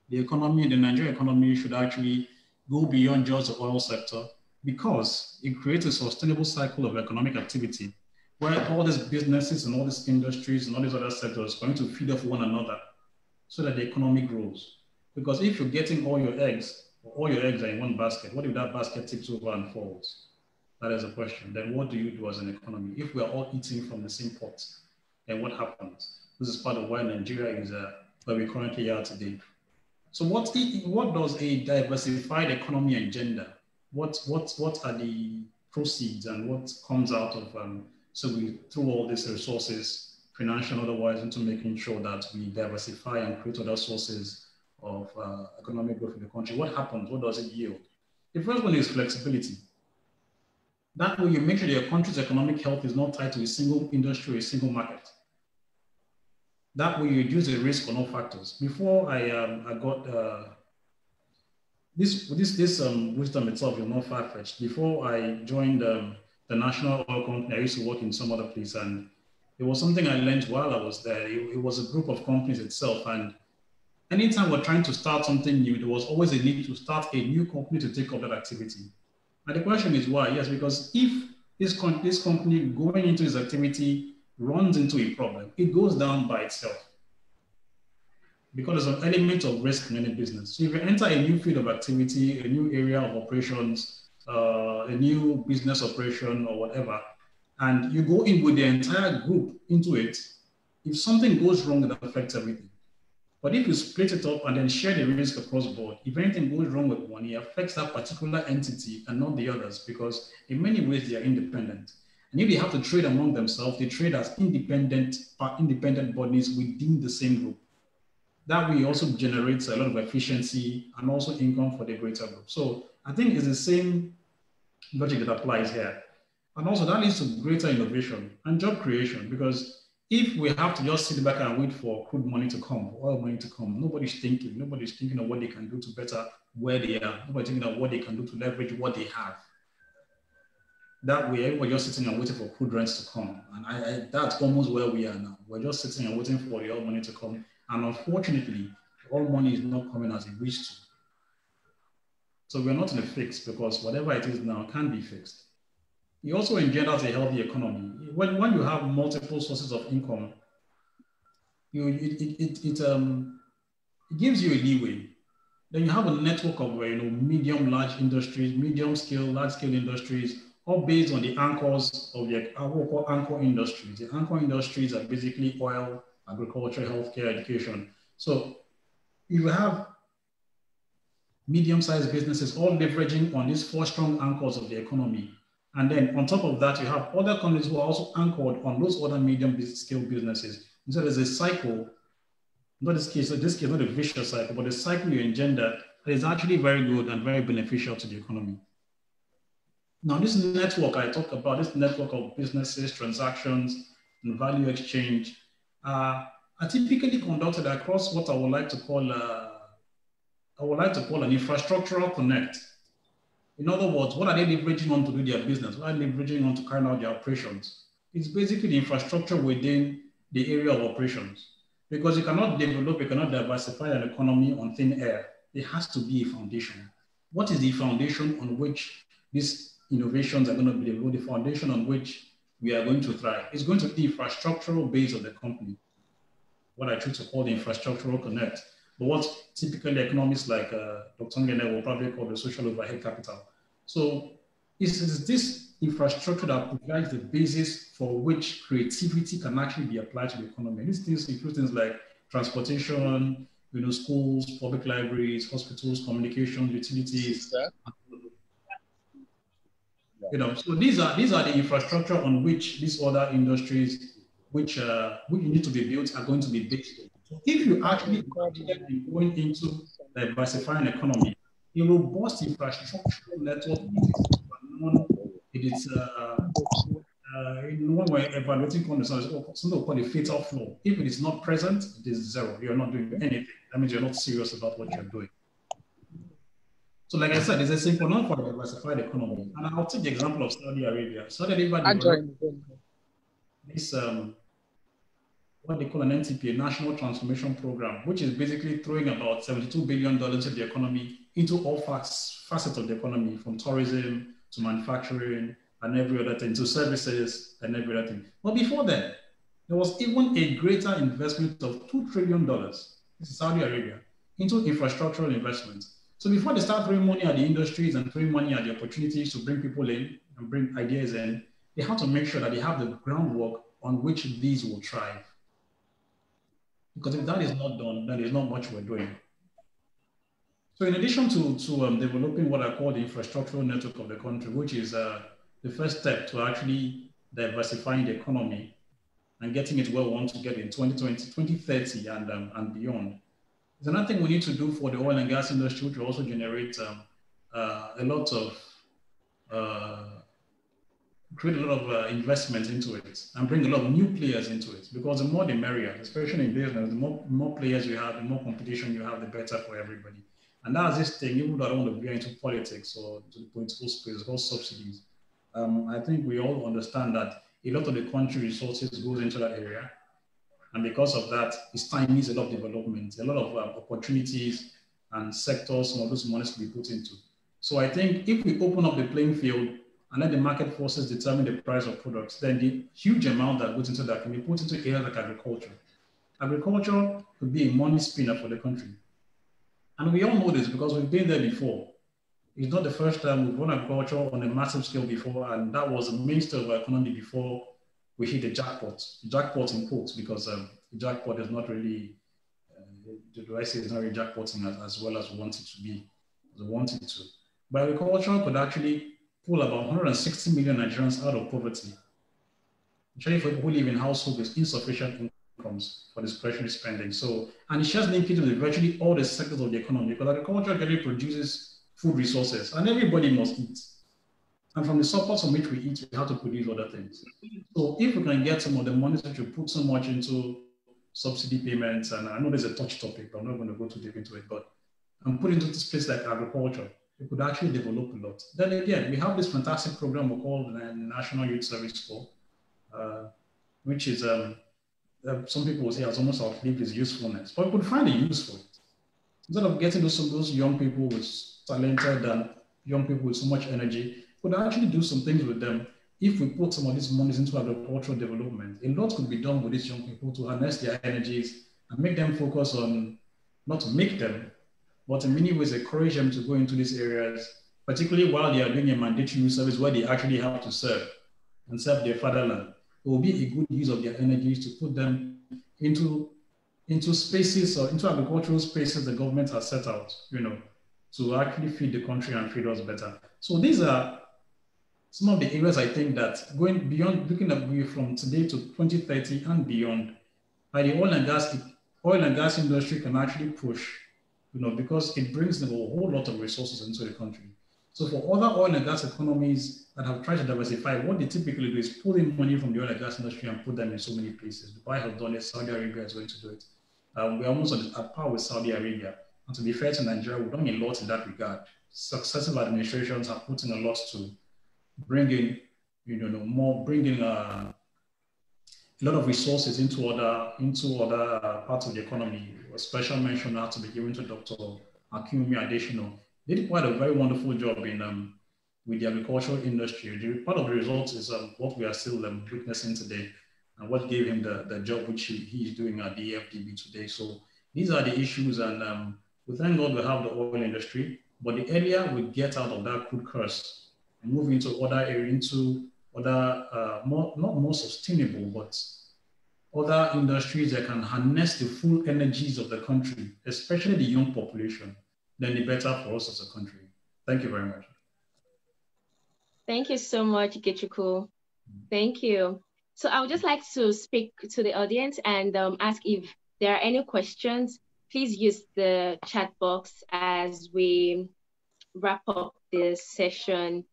the Nigerian economy should actually go beyond just the oil sector, because it creates a sustainable cycle of economic activity where all these businesses and all these industries and all these other sectors are going to feed off one another so that the economy grows. Because if you're getting all your eggs are in one basket, what if that basket tips over and falls? That is a question. Then what do you do as an economy? If we are all eating from the same pot, then what happens? This is part of why Nigeria is where we currently are today. So what does a diversified economy engender? What are the proceeds and what comes out of so we through all these resources, financial and otherwise, into making sure that we diversify and create other sources of economic growth in the country? What happens? What does it yield? The first one is flexibility. That way you make sure that your country's economic health is not tied to a single industry or a single market. That way you reduce the risk on all factors. Before I got this wisdom itself is not far-fetched. Before I joined the National Oil Company, I used to work in some other place, and it was something I learned while I was there. It was a group of companies itself, and anytime we're trying to start something new, there was always a need to start a new company to take up that activity. And the question is why? Yes, because if this company going into this activity runs into a problem, it goes down by itself. Because there's an element of risk in any business. So if you enter a new field of activity, a new area of operations, a new business operation or whatever, and you go in with the entire group into it, if something goes wrong, it affects everything. But if you split it up and then share the risk across the board, if anything goes wrong with one, it affects that particular entity and not the others, because in many ways they are independent. And if they have to trade among themselves, they trade as independent bodies within the same group. That way also generates a lot of efficiency and also income for the greater group. So I think it's the same logic that applies here. And also that leads to greater innovation and job creation, because if we have to just sit back and wait for crude money to come, oil money to come, nobody's thinking of what they can do to better where they are. Nobody's thinking of what they can do to leverage what they have. That way, everybody's just sitting and waiting for crude rents to come. And that's almost where we are now. We're just sitting and waiting for the oil money to come. And unfortunately, all money is not coming as it wished to. So we're not in a fix, because whatever it is now can be fixed. It also engenders a healthy economy. When you have multiple sources of income, it gives you a leeway. Then you have a network of medium, large industries, medium scale, large scale industries, all based on the anchors of the what we call anchor industries. The anchor industries are basically oil, agriculture, healthcare, education. So you have medium-sized businesses all leveraging on these four strong anchors of the economy. And then on top of that, you have other companies who are also anchored on those other medium-scale businesses. And so there's a cycle, not this case, not a vicious cycle, but a cycle you engender that is actually very good and very beneficial to the economy. Now, this network I talked about, this network of businesses, transactions, and value exchange, are typically conducted across what I would like to call an infrastructural connect. In other words, what are they leveraging on to do their business? What are they leveraging on to carry out their operations? It's basically the infrastructure within the area of operations. Because you cannot diversify an economy on thin air. There has to be a foundation. What is the foundation on which these innovations are going to be developed, the foundation on which we are going to thrive? It's going to be the infrastructural base of the company, what I choose to call the infrastructural connect. But what typically economists like Dr. Ngene will probably call the social overhead capital. So it's this infrastructure that provides the basis for which creativity can actually be applied to the economy. And these things include things like transportation, schools, public libraries, hospitals, communications, utilities. So these are the infrastructure on which these other industries, which need to be built, are going to be based. So if you actually going into diversifying economy, a robust infrastructural network, it is when we're evaluating content, something we call a fatal flaw. If it is not present, it is zero. You're not doing anything. That means you're not serious about what you're doing. So like I said, it's a simple number for a diversified economy. And I'll take the example of Saudi Arabia. Saudi Arabia developed this, what they call an NTP, a National Transformation Program, which is basically throwing about $72 billion into the economy, into all facets of the economy, from tourism to manufacturing and every other thing, to services and every other thing. But before that, there was even a greater investment of $2 trillion, this is Saudi Arabia, into infrastructural investments. So before they start throwing money at the industries and throwing money at the opportunities to bring people in and bring ideas in, they have to make sure that they have the groundwork on which these will thrive. Because if that is not done, then there's not much we're doing. So in addition to developing what I call the infrastructural network of the country, which is the first step to actually diversifying the economy and getting it where we want to get in 2020, 2030 and beyond. There's another thing we need to do for the oil and gas industry, which will also generate a lot of, create a lot of investment into it and bring a lot of new players into it, because the more the merrier, especially in business, the more players you have, the more competition you have, the better for everybody. And that's this thing, even though I don't want to veer into politics or to the political space, called subsidies. I think we all understand that a lot of the country resources goes into that area. And because of that, it's time needs a lot of development, a lot of opportunities and sectors and all those monies to be put into. So I think if we open up the playing field and let the market forces determine the price of products, then the huge amount that goes into that can be put into areas like agriculture. Agriculture could be a money spinner for the country. And we all know this because we've been there before. It's not the first time we've run agriculture on a massive scale before, and that was the mainstay of our economy before we hit the jackpot in quotes, because the jackpot is not really, do I say it's not really jackpotting as well as we want it to be, as we want it to. But agriculture could actually pull about 160 million Nigerians out of poverty, especially for people who live in households with insufficient incomes for discretionary spending. So, and it shares linkage with virtually all the sectors of the economy, because agriculture generally produces food resources and everybody must eat. And from the surplus from which we eat, we have to produce other things. So if we can get some of the money that you put so much into subsidy payments, and I know there's a touch topic, but I'm not going to go too deep into it, but I'm putting into this place like agriculture, it could actually develop a lot. Then again, we have this fantastic program we call the National Youth Service Corps, which is, some people will say has almost outlived its usefulness, but we could find a use for it. Instead of getting those young people with talented and young people with so much energy, we could actually do some things with them. If we put some of these monies into agricultural development, a lot could be done with these young people to harness their energies and make them focus on, not to make them, but in many ways encourage them to go into these areas, particularly while they are doing a mandatory youth service where they actually have to serve and serve their fatherland. It will be a good use of their energies to put them into spaces or into agricultural spaces the government has set out, to actually feed the country and feed us better. So these are some of the areas I think that going beyond, looking at we from today to 2030 and beyond, the oil and gas industry can actually push, because it brings them a whole lot of resources into the country. So for other oil and gas economies that have tried to diversify, what they typically do is pull in money from the oil and gas industry and put them in so many places. Dubai has done it, Saudi Arabia is going to do it. We're almost at par with Saudi Arabia. And to be fair to Nigeria, we've done a lot in that regard. Successive administrations have put in a lot to bring in, a lot of resources into other parts of the economy. A special mention has to be given to Dr. Akinwumi Adesina. They did quite a very wonderful job in with the agricultural industry. Part of the results is what we are still witnessing today, and what gave him the job which he is doing at the AFDB today. So these are the issues, and we thank God we have the oil industry, but the earlier we get out of that crude curse and move into other areas, not more sustainable, but other industries that can harness the full energies of the country, especially the young population, then the better for us as a country. Thank you very much. Thank you so much, Ikechukwu. Thank you. So I would just like to speak to the audience and ask if there are any questions. Please use the chat box as we wrap up this session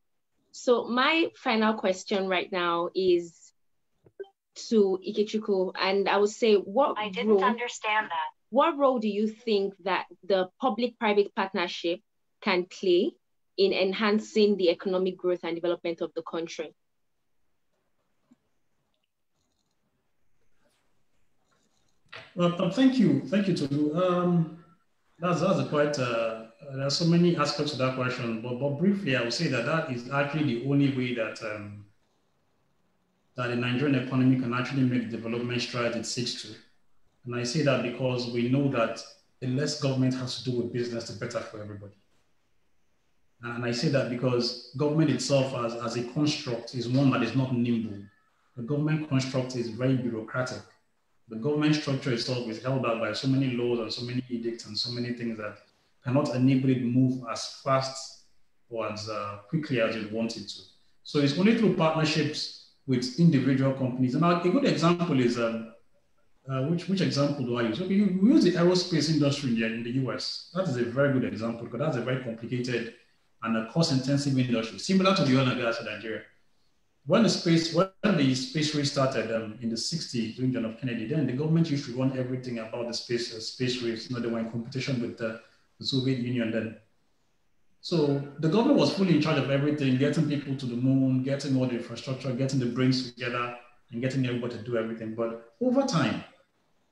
So my final question right now is to Ikechukwu, and I would say, I didn't understand that. What role do you think that the public-private partnership can play in enhancing the economic growth and development of the country? Well, thank you, Tolu. That's a quite. There are so many aspects to that question, but briefly, I would say that that is actually the only way that that the Nigerian economy can actually make the development strides it seeks to. And I say that because we know that the less government has to do with business, the better for everybody. And I say that because government itself as a construct is one that is not nimble. The government construct is very bureaucratic. The government structure itself is held up by so many laws and so many edicts and so many things that cannot enable it move as fast or as quickly as it wanted to. So it's only through partnerships with individual companies. And a good example is, which example do I use? Okay, we use the aerospace industry in the US. That is a very good example because that's a very complicated and a cost-intensive industry, similar to the oil and gas in Nigeria. When the space race started in the 60s during John F. Kennedy, then the government used to run everything about the space race. You know, they were in competition with the Soviet Union then. So the government was fully in charge of everything, getting people to the moon, getting all the infrastructure, getting the brains together, and getting everybody to do everything. But over time,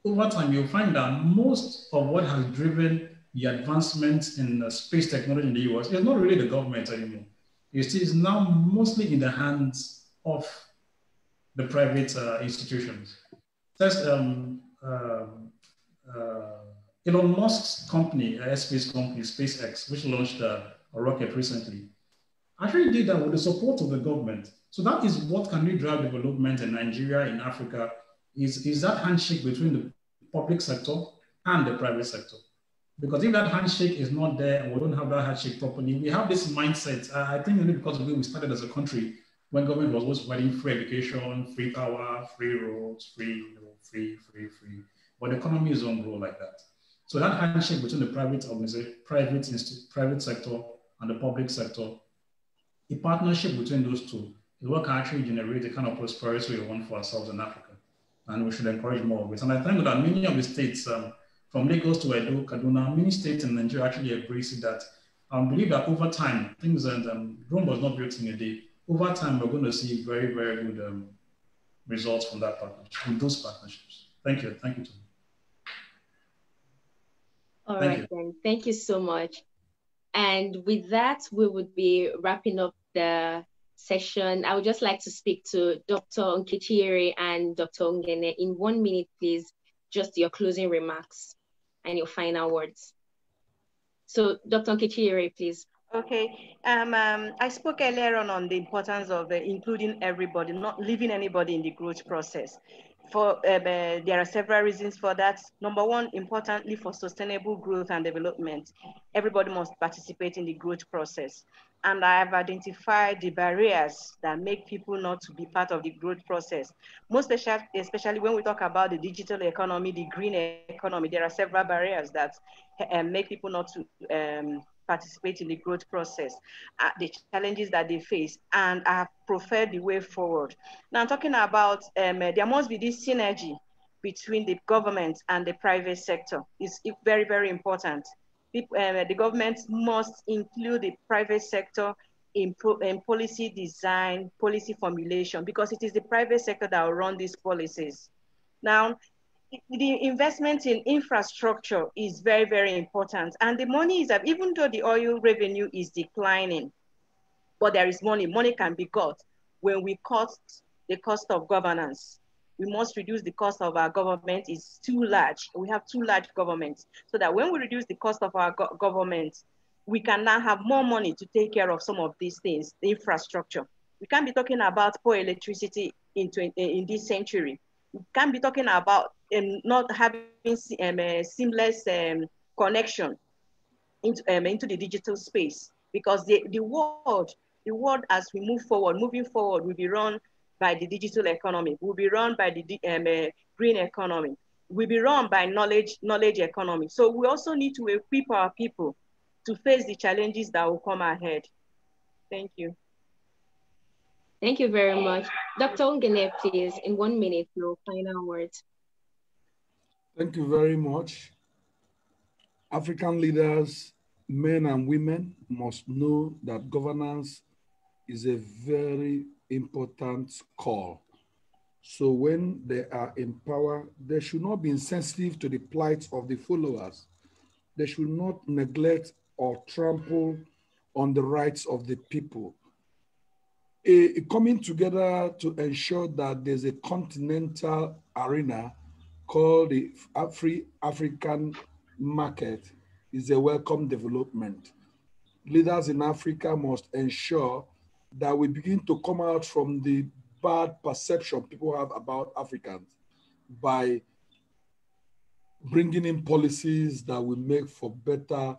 you'll find that most of what has driven the advancements in space technology in the US is not really the government anymore. It is now mostly in the hands of the private institutions. That's Elon Musk's company, space company, SpaceX, which launched a rocket recently, actually did that with the support of the government. So that is what can really drive development in Nigeria, in Africa, is that handshake between the public sector and the private sector. Because if that handshake is not there and we don't have that handshake properly, we have this mindset, I think only because of the way we started as a country, when government was always providing free education, free power, free roads, free. But the economy is on grow like that. So that handshake between the private organization, private sector and the public sector, a partnership between those two is what can actually generate the kind of prosperity we want for ourselves in Africa. And we should encourage more of it. And I think that many of the states, from Lagos to Edo, Kaduna, many states in Nigeria actually embrace that. I believe that over time, things and Rome was not built in a day. Over time, we're going to see very, very good results from that partnership, from those partnerships. Thank you. Thank you, Tom. All right, then. Thank you so much. And with that, we would be wrapping up the session. I would just like to speak to Dr. Nkechiere and Dr. Ngene in 1 minute, please, just your closing remarks and your final words. So Dr. Nkechiere, please. Okay, I spoke earlier on the importance of including everybody, not leaving anybody in the growth process. There are several reasons for that. Number one, importantly, for sustainable growth and development, everybody must participate in the growth process. And I have identified the barriers that make people not to be part of the growth process. Most especially when we talk about the digital economy, the green economy, there are several barriers that make people not to participate in the growth process, the challenges that they face, and I have preferred the way forward. Now I'm talking about there must be this synergy between the government and the private sector. It's very, very important. The government must include the private sector in policy design, policy formulation, because it is the private sector that will run these policies. Now, the investment in infrastructure is very, very important. And the money is that even though the oil revenue is declining, but there is money. Money can be got when we cut the cost of governance. We must reduce the cost of our government. It's too large. We have too large governments. So that when we reduce the cost of our government, we can now have more money to take care of some of these things, the infrastructure. We can't be talking about poor electricity in this century. We can't be talking about not having a seamless connection into the digital space, because the world as we moving forward will be run by the digital economy, will be run by the green economy, will be run by knowledge economy. So we also need to equip our people to face the challenges that will come ahead. Thank you. Thank you very much. Dr. Ungene, please, in 1 minute, your final words. Thank you very much. African leaders, men and women, must know that governance is a very important call. So when they are in power, they should not be insensitive to the plight of the followers. They should not neglect or trample on the rights of the people. Coming together to ensure that there's a continental arena called the free African market is a welcome development. Leaders in Africa must ensure that we begin to come out from the bad perception people have about Africans by bringing in policies that will make for better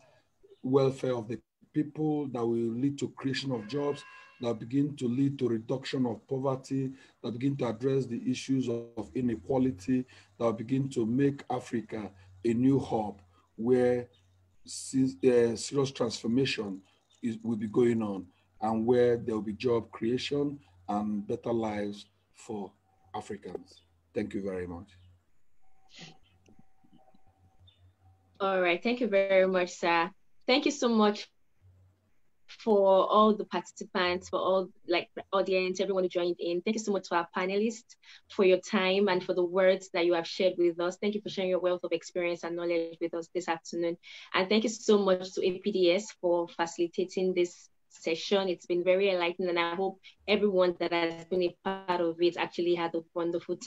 welfare of the people, that will lead to creation of jobs, that begin to lead to reduction of poverty, that begin to address the issues of inequality, that begin to make Africa a new hub where serious transformation will be going on, and where there will be job creation and better lives for Africans. Thank you very much. All right, thank you very much, sir. Thank you so much for all the participants, for all the audience, everyone who joined in. Thank you so much to our panelists for your time and for the words that you have shared with us. Thank you for sharing your wealth of experience and knowledge with us this afternoon. And thank you so much to APDS for facilitating this session. It's been very enlightening, and I hope everyone that has been a part of it actually had a wonderful time.